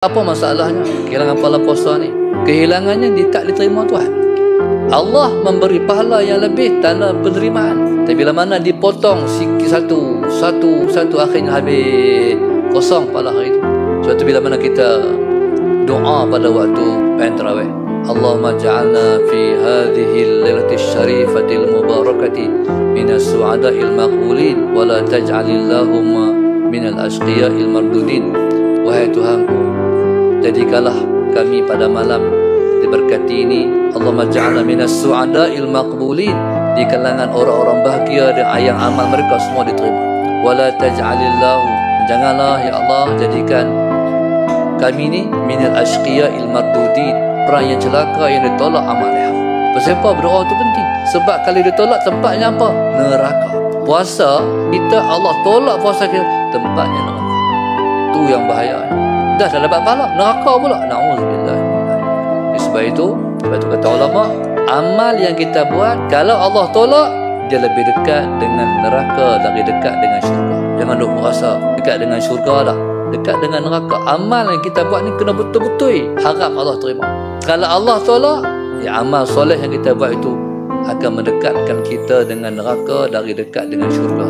Apa masalahnya kehilangan pahala puasa ni? Kehilangannya dia tak diterima Tuhan. Allah memberi pahala yang lebih tanda penerimaan. Tapi bila mana dipotong sikit satu akhirnya habis kosong pahala hari itu. Sebab tu bila mana kita doa pada waktu main tarawih, Allahumma ja'alna fi hadhihi al-lailati syarifatil mubarakati minas su'ada'il maqbulin wa la taj'alillahumma minal ashqiya'il mardudin. Wahai Tuhanku, jadikanlah kami pada malam diberkati ini, Allahumma ja'alna minas su'ada'il maqbulin, di kalangan orang-orang bahagia dan yang amal mereka semua diterima. Wala taj'alillahu, janganlah ya Allah jadikan kami ni minal ashqiya'il mardudin, orang yang celaka yang ditolak amalnya. Sebab berdoa tu penting, sebab kalau ditolak tempatnya apa? Neraka. Puasa kita Allah tolak puasa kita, tempatnya neraka. Tu yang bahaya. Dah dapat pahala, neraka pula. Na'udzubillah. Sebab itu kata ulama, amal yang kita buat kalau Allah tolak, dia lebih dekat dengan neraka dari dekat dengan syurga. Jangan duk merasa dekat dengan syurga dah, dekat dengan neraka. Amal yang kita buat ni kena betul-betul harap Allah terima. Kalau Allah tolak, ya amal soleh yang kita buat itu akan mendekatkan kita dengan neraka dari dekat dengan syurga.